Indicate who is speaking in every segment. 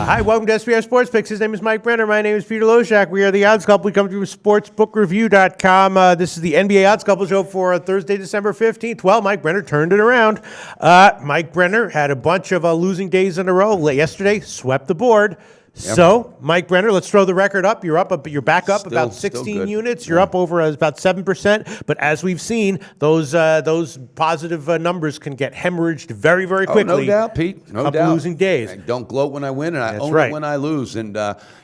Speaker 1: Hi, welcome to SBR Sports Picks. His name is Mike Brenner. My name is Peter Loshak. We are the Odds Couple. We come to you from sportsbookreview.com. This is the NBA Odds Couple show for Thursday, December 15th. Well, Mike Brenner turned it around. Mike Brenner had a bunch of losing days in a row. Yesterday, swept the board. Yep. So, Mike Brenner, let's throw the record up. You're back up about 16 units. You're up over about 7%. But as we've seen, those positive numbers can get hemorrhaged very, very quickly.
Speaker 2: Oh, no doubt, Pete. No doubt.
Speaker 1: Losing days.
Speaker 2: I don't gloat when I win, and I own
Speaker 1: it
Speaker 2: when I lose. And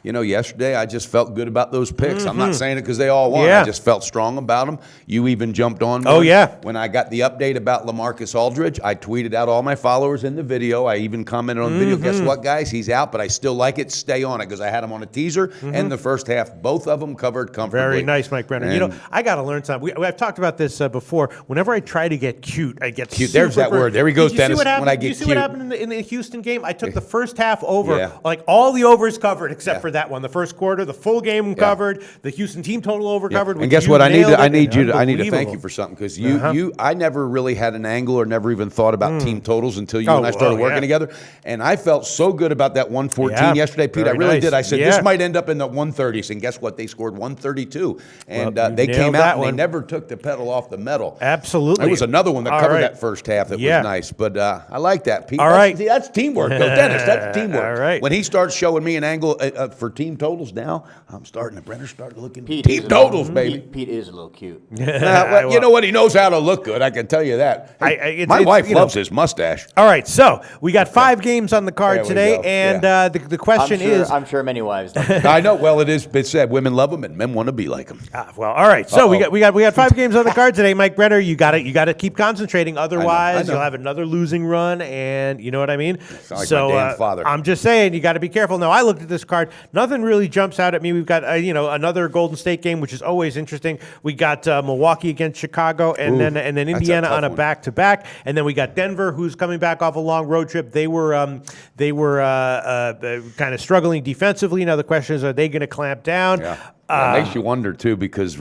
Speaker 2: yesterday I just felt good about those picks. I'm not saying it because they all won.
Speaker 1: Yeah.
Speaker 2: I just felt strong about them. You even jumped on.
Speaker 1: Oh yeah.
Speaker 2: When I got the update about LaMarcus Aldridge, I tweeted out all my followers in the video. I even commented on the video. Guess what, guys? He's out, but I still like it. Stay on it because I had him on a teaser and the first half. Both of them covered comfortably.
Speaker 1: Very nice, Mike Brenner.
Speaker 2: And
Speaker 1: I got to learn something. I've talked about this before. Whenever I try to get cute, I get
Speaker 2: cute. There's that word. There he goes, Dennis. When I get
Speaker 1: Did you see
Speaker 2: cute.
Speaker 1: what happened in the Houston game? I took the first half over,
Speaker 2: Yeah.
Speaker 1: like all the overs covered except for that one. The first quarter, the full game covered. The Houston team total over covered.
Speaker 2: And guess what? I need to thank
Speaker 1: Unbelievable.
Speaker 2: you for something because I never really had an angle or never even thought about team totals until you and I started working together. And I felt so good about that 114 yesterday, Pete. I really did. I said this might end up in the 130s, and guess what? They scored 132, and they came out and they never took the pedal off the metal.
Speaker 1: Absolutely.
Speaker 2: There was another one that covered that first half that was nice, but I like that, Pete.
Speaker 1: All right.
Speaker 2: That's teamwork, though, Dennis. That's teamwork.
Speaker 1: All right.
Speaker 2: When he starts showing me an angle for team totals now, Brenner's starting to look at
Speaker 3: Pete
Speaker 2: team totals, baby.
Speaker 3: Pete is a little cute.
Speaker 2: You know what? He knows how to look good. I can tell you that. My wife loves his mustache.
Speaker 1: All right, so we got 5 games on the card
Speaker 2: There we
Speaker 1: today,
Speaker 2: go.
Speaker 1: and the question is...
Speaker 3: I'm sure many wives don't.
Speaker 2: I know. Well, it's said women love them and men want to be like them.
Speaker 1: Well, all right. So we got 5 games on the card today, Mike Brenner. You got to keep concentrating. Otherwise, you'll have another losing run, and you know what I mean.
Speaker 2: Like my damn father.
Speaker 1: I'm just saying you got to be careful. Now, I looked at this card. Nothing really jumps out at me. We've got another Golden State game, which is always interesting. We got Milwaukee against Chicago, and then Indiana on a back-to-back, and then we got Denver, who's coming back off a long road trip. They were kind of struggling defensively. Now the question is, are they going to clamp down?
Speaker 2: Yeah. It makes you wonder, too, because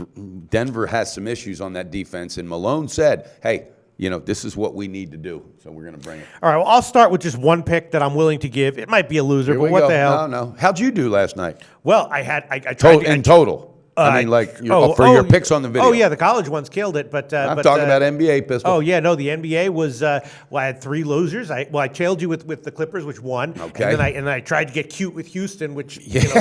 Speaker 2: Denver has some issues on that defense. And Malone said, hey, this is what we need to do. So we're going to bring it.
Speaker 1: All right, well, I'll start with just one pick that I'm willing to give. It might be a loser, but what the hell?
Speaker 2: No. How'd you do last night?
Speaker 1: Well, I tried
Speaker 2: in total. Your picks on the video.
Speaker 1: Oh, yeah, the college ones killed it. But
Speaker 2: I'm talking about NBA pistol.
Speaker 1: Oh, yeah, no, the NBA was, I had 3 losers. I trailed you with the Clippers, which won.
Speaker 2: Okay.
Speaker 1: And then I tried to get cute with Houston, which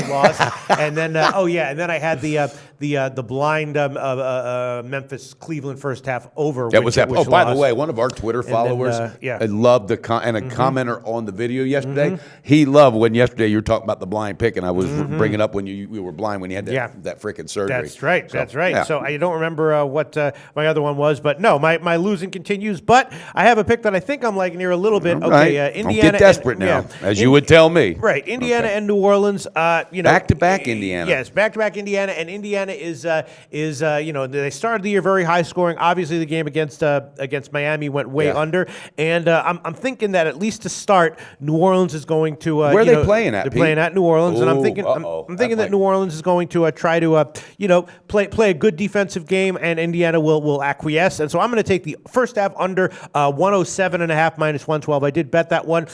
Speaker 1: lost. And then, and then I had the blind Memphis Cleveland first half over.
Speaker 2: That was that. Oh, by the
Speaker 1: lost.
Speaker 2: way, one of our Twitter followers,
Speaker 1: I
Speaker 2: loved and a commenter on the video yesterday. He loved when yesterday you were talking about the blind pick, and I was bringing up when you were blind when you had that freaking surgery.
Speaker 1: That's right. That's right.
Speaker 2: Yeah.
Speaker 1: So I don't remember what my other one was, but no, my losing continues. But I have a pick that I think I'm liking here a little bit. Okay, Indiana.
Speaker 2: Don't get desperate now, as you would tell me.
Speaker 1: Right, Indiana and New Orleans.
Speaker 2: Back to back Indiana.
Speaker 1: Yes, back to back Indiana, and Indiana is they started the year very high scoring. Obviously, the game against Miami went way under, and I'm thinking that at least to start, New Orleans is going to.
Speaker 2: Where are they playing at?
Speaker 1: They're playing at New Orleans, and I'm thinking that New Orleans is going to try to play a good defensive game, and Indiana will acquiesce. And so I'm going to take the first half under 107.5 minus 112. I did bet that one.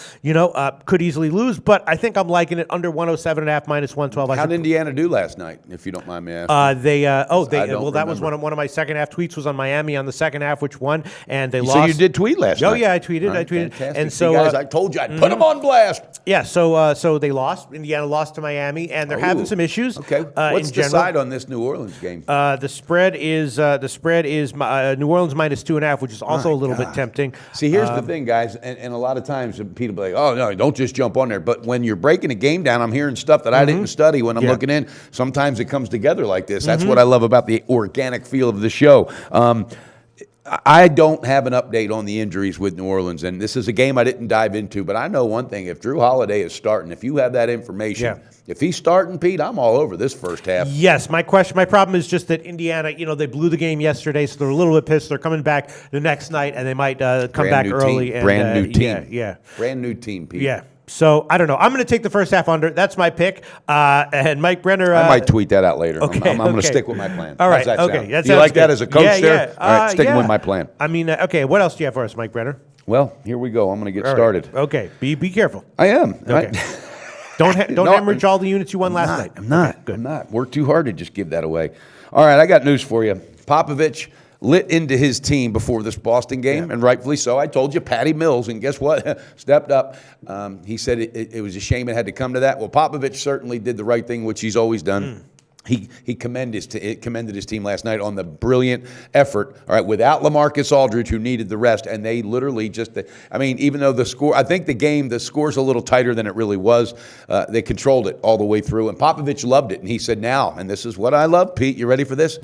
Speaker 1: Could easily lose, but I think I'm liking it under 107.5 minus 112.
Speaker 2: How did Indiana do last night, if you don't mind me asking?
Speaker 1: That was one of my second half tweets was on Miami on the second half, which won, and they lost.
Speaker 2: So you did tweet last night?
Speaker 1: Oh yeah, I tweeted.
Speaker 2: Fantastic.
Speaker 1: And so
Speaker 2: guys, I told you I'd put them on blast.
Speaker 1: Yeah, so they lost. Indiana lost to Miami, and they're having some issues.
Speaker 2: Okay, what's the side on this New Orleans game?
Speaker 1: The spread is New Orleans minus 2.5, which is also a little bit tempting.
Speaker 2: See, here's the thing, guys, and a lot of times people be like, oh no, don't just jump on there. But when you're breaking a game down, I'm hearing stuff that I didn't study when I'm looking in. Sometimes it comes together like this. That's what I love about the organic feel of the show. I don't have an update on the injuries with New Orleans, and this is a game I didn't dive into, but I know one thing. If Drew Holiday is starting, if you have that information, if he's starting, Pete, I'm all over this first half.
Speaker 1: Yes, my problem is just that Indiana, they blew the game yesterday, so they're a little bit pissed. They're coming back the next night, and they might come back early.
Speaker 2: Brand new team.
Speaker 1: Yeah.
Speaker 2: Brand new team, Pete.
Speaker 1: Yeah. So, I don't know. I'm going to take the first half under. That's my pick. And Mike Brenner.
Speaker 2: I might tweet that out later.
Speaker 1: Okay,
Speaker 2: I'm going to stick with my plan.
Speaker 1: All right.
Speaker 2: How's that
Speaker 1: Okay.
Speaker 2: sound? Do you like that as a coach there?
Speaker 1: Yeah.
Speaker 2: All right, sticking with my plan.
Speaker 1: I mean, okay. What else do you have for us, Mike Brenner?
Speaker 2: Well, here we go. I'm going to get started.
Speaker 1: Okay. Be careful.
Speaker 2: I am.
Speaker 1: Okay. Don't
Speaker 2: No,
Speaker 1: hemorrhage all the units you won last night.
Speaker 2: I'm not.
Speaker 1: Okay, good.
Speaker 2: I'm not. Worked too hard to just give that away. All right, I got news for you. Popovich lit into his team before this Boston game, and rightfully so. I told you, Patty Mills, and guess what? Stepped up. He said it was a shame it had to come to that. Well, Popovich certainly did the right thing, which he's always done. He commended his team last night on the brilliant effort. All right, without LaMarcus Aldridge, who needed the rest, and they literally even though the score, I think the score's a little tighter than it really was. They controlled it all the way through, and Popovich loved it. And he said, "Now, and this is what I love, Pete. You ready for this?"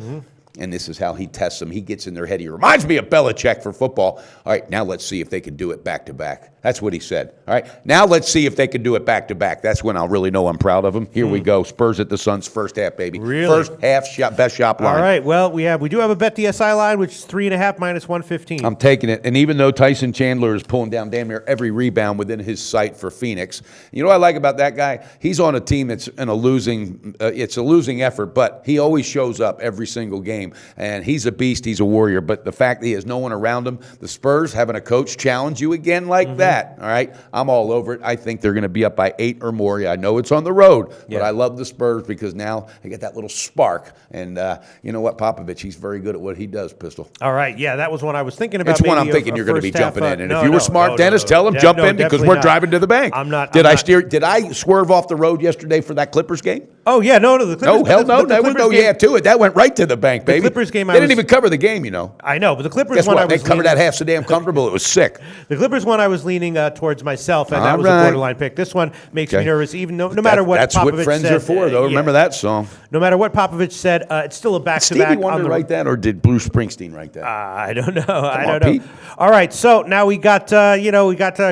Speaker 2: And this is how he tests them. He gets in their head. He reminds me of Belichick for football. All right, now let's see if they can do it back to back. That's what he said. All right, now let's see if they can do it back to back. That's when I'll really know I'm proud of him. Here we go. Spurs at the Suns, first half, baby.
Speaker 1: Really?
Speaker 2: First half shot, best shop line.
Speaker 1: All right. Well, we do have a bet DSI line, which is 3.5 minus 115.
Speaker 2: I'm taking it. And even though Tyson Chandler is pulling down damn near every rebound within his sight for Phoenix, you know what I like about that guy? He's on a team that's in a losing effort, but he always shows up every single game. And he's a beast. He's a warrior. But the fact that he has no one around him, the Spurs having a coach challenge you again like that, all right, I'm all over it. I think they're going to be up by 8 or more. Yeah, I know it's on the road, but I love the Spurs because now they get that little spark. And you know what, Popovich, he's very good at what he does, Pistol.
Speaker 1: All right. Yeah, that was one I was thinking about.
Speaker 2: It's one I'm
Speaker 1: maybe
Speaker 2: thinking you're going to be
Speaker 1: first half,
Speaker 2: jumping in. And
Speaker 1: no,
Speaker 2: if you were
Speaker 1: no,
Speaker 2: smart,
Speaker 1: no,
Speaker 2: Dennis,
Speaker 1: no,
Speaker 2: tell him
Speaker 1: no,
Speaker 2: jump
Speaker 1: no,
Speaker 2: in because
Speaker 1: definitely
Speaker 2: we're
Speaker 1: not.
Speaker 2: driving to the bank.
Speaker 1: I'm not.
Speaker 2: Did
Speaker 1: I'm
Speaker 2: I
Speaker 1: not.
Speaker 2: steer? Did I swerve off the road yesterday for that Clippers game?
Speaker 1: Oh, yeah. No, the Clippers.
Speaker 2: No, hell no.
Speaker 1: but the
Speaker 2: That was
Speaker 1: Clippers
Speaker 2: no
Speaker 1: game-
Speaker 2: yeah to it. That went right to the bank, baby.
Speaker 1: Clippers game
Speaker 2: They
Speaker 1: I
Speaker 2: didn't
Speaker 1: was-
Speaker 2: even cover the game, you know.
Speaker 1: I know, but the Clippers
Speaker 2: Guess
Speaker 1: one I
Speaker 2: what? They
Speaker 1: was
Speaker 2: covered
Speaker 1: leaning-
Speaker 2: that half so damn comfortable. It was sick.
Speaker 1: The Clippers one I was leaning towards myself, and that
Speaker 2: All
Speaker 1: was
Speaker 2: right.
Speaker 1: a borderline pick. This one makes me
Speaker 2: Okay.
Speaker 1: nervous, even no matter what
Speaker 2: That's
Speaker 1: Popovich
Speaker 2: what friends
Speaker 1: said,
Speaker 2: are for, though.
Speaker 1: yeah.
Speaker 2: Remember that song?
Speaker 1: No matter what Popovich said, it's still a
Speaker 2: Stevie
Speaker 1: back-to-back on
Speaker 2: Wonder
Speaker 1: the
Speaker 2: write that, or did Bruce Springsteen write that?
Speaker 1: I don't know. I
Speaker 2: on,
Speaker 1: don't know.
Speaker 2: Pete.
Speaker 1: All right, so now we got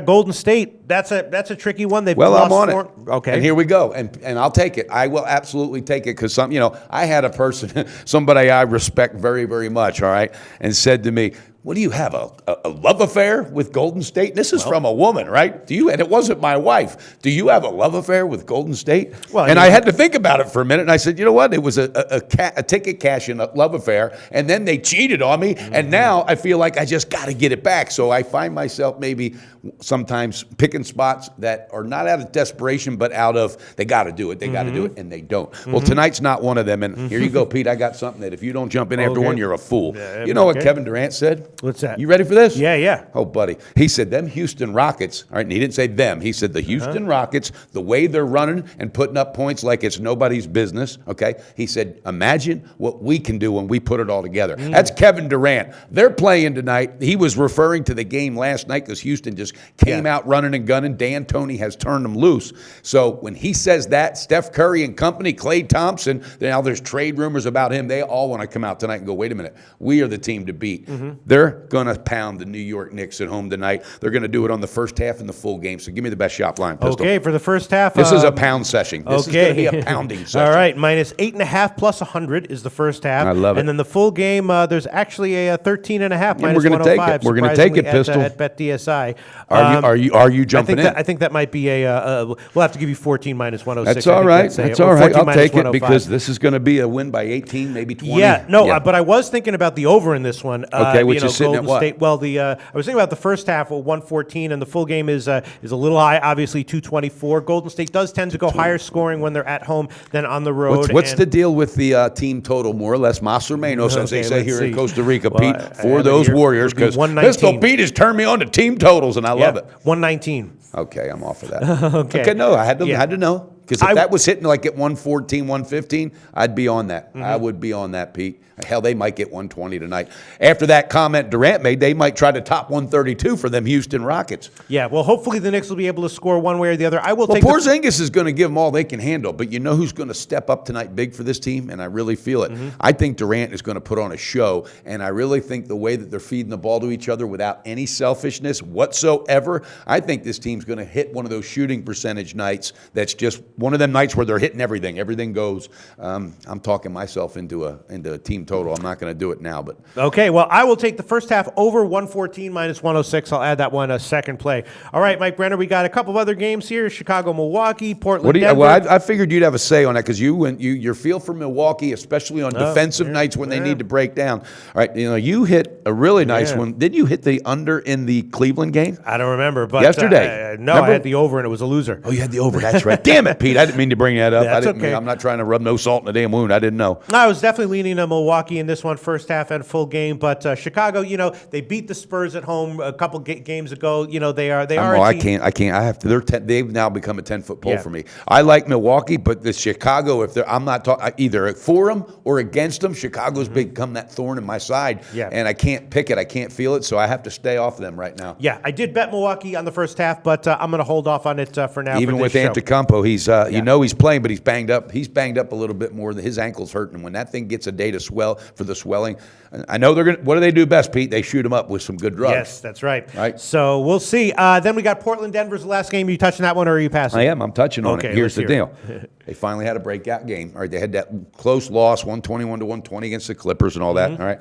Speaker 1: Golden State. That's a tricky one. They've
Speaker 2: Well, I'm
Speaker 1: lost
Speaker 2: on it.
Speaker 1: Okay.
Speaker 2: And here we go. And I'll take it. I will absolutely take it because I had a person, somebody I respect very, very much, all right, and said to me, "What do you have, a love affair with Golden State?" This is from a woman, right? Do you? And it wasn't my wife. Do you have a love affair with Golden State?
Speaker 1: Well,
Speaker 2: and
Speaker 1: you-
Speaker 2: I had to think about it for a minute, and I said, you know what? It was a ticket cashing love affair, and then they cheated on me, and now I feel like I just got to get it back. So I find myself maybe sometimes picking spots that are not out of desperation, but out of they got to do it, they got to do it, and they don't. Well, tonight's not one of them, and here you go, Pete. I got something that if you don't jump in after
Speaker 1: Okay.
Speaker 2: one, you're a fool.
Speaker 1: Yeah,
Speaker 2: You know what
Speaker 1: okay.
Speaker 2: Kevin Durant said?
Speaker 1: What's that?
Speaker 2: You ready for this?
Speaker 1: Yeah, yeah.
Speaker 2: Oh, buddy. He said, them Houston Rockets, all right, and he didn't say them. He said the Houston Rockets, the way they're running and putting up points like it's nobody's business, okay? He said, imagine what we can do when we put it all together. That's Kevin Durant. They're playing tonight. He was referring to the game last night because Houston just came out running and gunning. D'Antoni has turned them loose. So when he says that, Steph Curry and company, Klay Thompson, now there's trade rumors about him. They all want to come out tonight and go, wait a minute, we are the team to beat. They're going to pound the New York Knicks at home tonight. They're going to do it on the first half and the full game. So give me the best shop line, Pistol.
Speaker 1: Okay, for the first half.
Speaker 2: This is a pound session. This is going to be a pounding session.
Speaker 1: All right, minus 8.5 plus 100 is the first half.
Speaker 2: I love it.
Speaker 1: And then the full game, there's actually a 13.5 minus
Speaker 2: we're gonna take it.
Speaker 1: 105.
Speaker 2: We're gonna take it,
Speaker 1: surprisingly,
Speaker 2: Pistol.
Speaker 1: at BetDSI.
Speaker 2: Are you jumping in?
Speaker 1: I think that might be we'll have to give you 14 minus 106.
Speaker 2: That's
Speaker 1: I
Speaker 2: all
Speaker 1: think
Speaker 2: right.
Speaker 1: that's
Speaker 2: That's
Speaker 1: or
Speaker 2: all right.
Speaker 1: 14
Speaker 2: I'll
Speaker 1: minus
Speaker 2: take it
Speaker 1: 105.
Speaker 2: because this is going to be a win by 18, maybe 20.
Speaker 1: Yeah, no, but I was thinking about the over in this one.
Speaker 2: Okay, which is sitting at
Speaker 1: Golden
Speaker 2: what?
Speaker 1: State. Well, I was thinking about the first half of 114, and the full game is a little high, obviously 224. Golden State does tend to go higher scoring when they're at home than on the road.
Speaker 2: What's
Speaker 1: and-
Speaker 2: the deal with the team total, more or less? Mas or menos, as they
Speaker 1: Okay,
Speaker 2: say
Speaker 1: let's
Speaker 2: here in
Speaker 1: see.
Speaker 2: Costa Rica,
Speaker 1: Well,
Speaker 2: Pete,
Speaker 1: I
Speaker 2: for
Speaker 1: have it
Speaker 2: those
Speaker 1: here.
Speaker 2: Warriors.
Speaker 1: It'll be
Speaker 2: Because
Speaker 1: 119.
Speaker 2: Pistol Pete has turned me on to team totals, and I love it.
Speaker 1: 119.
Speaker 2: Okay, I'm off of that.
Speaker 1: Okay.
Speaker 2: No, I had to
Speaker 1: Yeah.
Speaker 2: know. Because if that was hitting like at 114, 115, I'd be on that. I would be on that, Pete. Hell, they might get 120 tonight. After that comment Durant made, they might try to top 132 for them Houston Rockets.
Speaker 1: Yeah, well, hopefully the Knicks will be able to score one way or the other. I will
Speaker 2: Well,
Speaker 1: take the
Speaker 2: Porzingis is going to give them all they can handle, but you know who's going to step up tonight big for this team, and I really feel it. I think Durant is going to put on a show, and I really think the way that they're feeding the ball to each other without any selfishness whatsoever, I think this team's going to hit one of those shooting percentage nights that's just one of them nights where they're hitting everything. Everything goes. I'm talking myself into a team total. I'm not going to do it now, but
Speaker 1: Okay, well, I will take the first half over 114 minus 106. I'll add that one a second play. All right, Mike Brenner, we got a couple of other games here: Chicago, Milwaukee, Portland,
Speaker 2: what do you?
Speaker 1: Denver.
Speaker 2: Well, I figured you'd have a say on that because your feel for Milwaukee, especially on defensive nights when they need to break down. All right, you hit a really nice one. Did you hit the under in the Cleveland game?
Speaker 1: I don't remember, but
Speaker 2: Yesterday.
Speaker 1: no,
Speaker 2: Remember?
Speaker 1: I had the over and it was a loser.
Speaker 2: Oh, you had the over. That's right. Damn it, Pete. I didn't mean to bring that up.
Speaker 1: That's okay.
Speaker 2: I'm not trying to rub no salt in the damn wound. I didn't know.
Speaker 1: No, I was definitely leaning to Milwaukee in this one, first half and full game. But Chicago, they beat the Spurs at home a couple games ago. They are.
Speaker 2: I can't. I have to. They've now become a 10-foot pole
Speaker 1: Yeah.
Speaker 2: for me. I like Milwaukee, but the Chicago, I'm not talking either for them or against them. Chicago's become that thorn in my side, and I can't pick it. I can't feel it, so I have to stay off them right now.
Speaker 1: Yeah, I did bet Milwaukee on the first half, but I'm going to hold off on it for now.
Speaker 2: Even
Speaker 1: for
Speaker 2: with
Speaker 1: this show.
Speaker 2: Antetokounmpo, he's playing, but he's banged up. He's banged up a little bit more. His ankle's hurting. And when that thing gets a day to swell for the swelling, I know they're gonna. What do they do best, Pete? They shoot him up with some good drugs.
Speaker 1: Yes, that's right.
Speaker 2: Right.
Speaker 1: So we'll see. Then we got Portland, Denver's the last game. Are you touching that one or are you passing?
Speaker 2: I am. I'm touching on
Speaker 1: Okay,
Speaker 2: it. Here's the
Speaker 1: let's hear
Speaker 2: deal. They finally had a breakout game. All right, they had that close loss, 121-120 against the Clippers and all that. All right.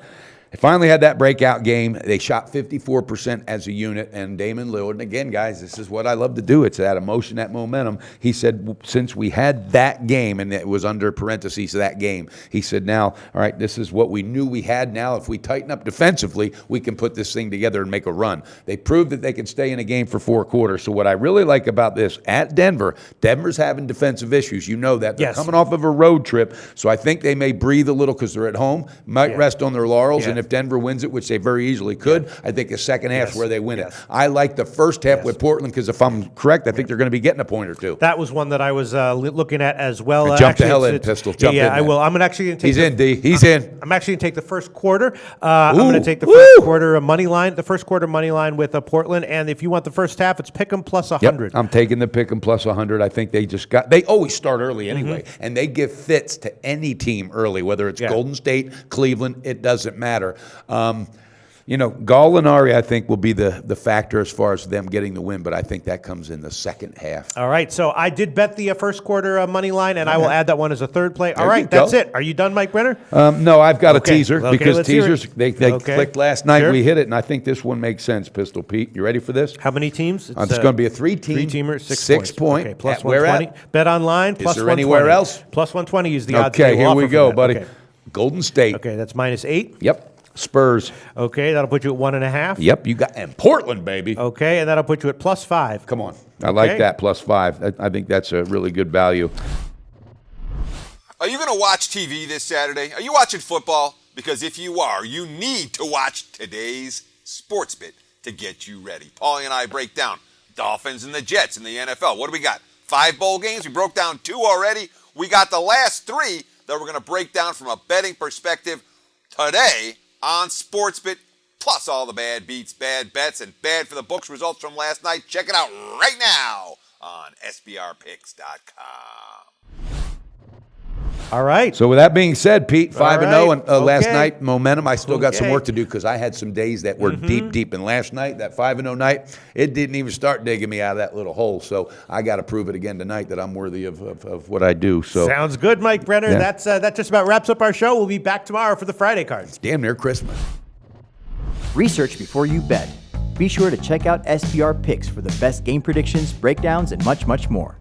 Speaker 2: They finally had that breakout game. They shot 54% as a unit, and Damian Lillard, and again, guys, this is what I love to do. It's that emotion, that momentum. He said, since we had that game, and it was under parentheses, that game, he said, now, all right, this is what we knew we had now. If we tighten up defensively, we can put this thing together and make a run. They proved that they can stay in a game for 4 quarters. So what I really like about this, at Denver's having defensive issues. You know that. They're coming off of a road trip, so I think they may breathe a little because they're at home, might rest on their laurels, and if Denver wins it, which they very easily could, I think the second half is where they win it. I like the first half with Portland because if I'm correct, I think they're going to be getting a point or two.
Speaker 1: That was one that I was looking at as well.
Speaker 2: Jump the hell in, Pistol. Jump in.
Speaker 1: I will. I'm actually going to take.
Speaker 2: He's in, D. He's in.
Speaker 1: I'm actually going to take the first quarter. I'm going to take the first quarter money line. The first quarter money line with Portland, and if you want the first half, it's pick 'em plus 100.
Speaker 2: I'm taking the pick 'em plus 100. I think they always start early anyway, and they give fits to any team early, whether it's Golden State, Cleveland, it doesn't matter. Gallinari, I think, will be the factor as far as them getting the win, but I think that comes in the second half.
Speaker 1: All right, so I did bet the first quarter money line, and I will add that one as a third play. All right, that's it. Are you done, Mike Brenner?
Speaker 2: No, I've got a teaser because
Speaker 1: let's hear
Speaker 2: teasers,
Speaker 1: it.
Speaker 2: they clicked last night.
Speaker 1: Sure.
Speaker 2: We hit it, and I think this one makes sense, Pistol Pete. You ready for this?
Speaker 1: How many teams?
Speaker 2: It's going to be a three-teamer, 6 point.
Speaker 1: Okay, plus
Speaker 2: At where
Speaker 1: 120. Bet online, plus 120.
Speaker 2: Is there anywhere else?
Speaker 1: Plus 120 is the odds.
Speaker 2: Okay,
Speaker 1: they will
Speaker 2: here we
Speaker 1: offer for
Speaker 2: go,
Speaker 1: that.
Speaker 2: buddy.
Speaker 1: Okay.
Speaker 2: Golden State.
Speaker 1: Okay, that's -8.
Speaker 2: Yep. Spurs.
Speaker 1: Okay, that'll put you at 1.5.
Speaker 2: Yep, you got and Portland, baby.
Speaker 1: Okay, and that'll put you at +5.
Speaker 2: Come on. I like
Speaker 1: Okay.
Speaker 2: that, +5. I think that's a really good value.
Speaker 4: Are you going to watch TV this Saturday? Are you watching football? Because if you are, you need to watch today's Sports Bit to get you ready. Paulie and I break down Dolphins and the Jets in the NFL. What do we got? 5 bowl games. We broke down 2 already. We got the last 3 that we're going to break down from a betting perspective today on SportsBit, plus all the bad beats, bad bets, and bad for the books results from last night. Check it out right now on SBRpicks.com.
Speaker 1: All right.
Speaker 2: So with that being said, Pete, 5-0,
Speaker 1: right.
Speaker 2: and last
Speaker 1: Okay.
Speaker 2: night, momentum. I still got some
Speaker 1: Okay.
Speaker 2: work to do because I had some days that were deep. And last night, that 5-0 night, it didn't even start digging me out of that little hole. So I got to prove it again tonight that I'm worthy of what I do. So
Speaker 1: Sounds good, Mike Brenner.
Speaker 2: Yeah.
Speaker 1: That just about wraps up our show. We'll be back tomorrow for the Friday cards.
Speaker 2: damn near Christmas.
Speaker 5: Research before you bet. Be sure to check out SBR Picks for the best game predictions, breakdowns, and much, much more.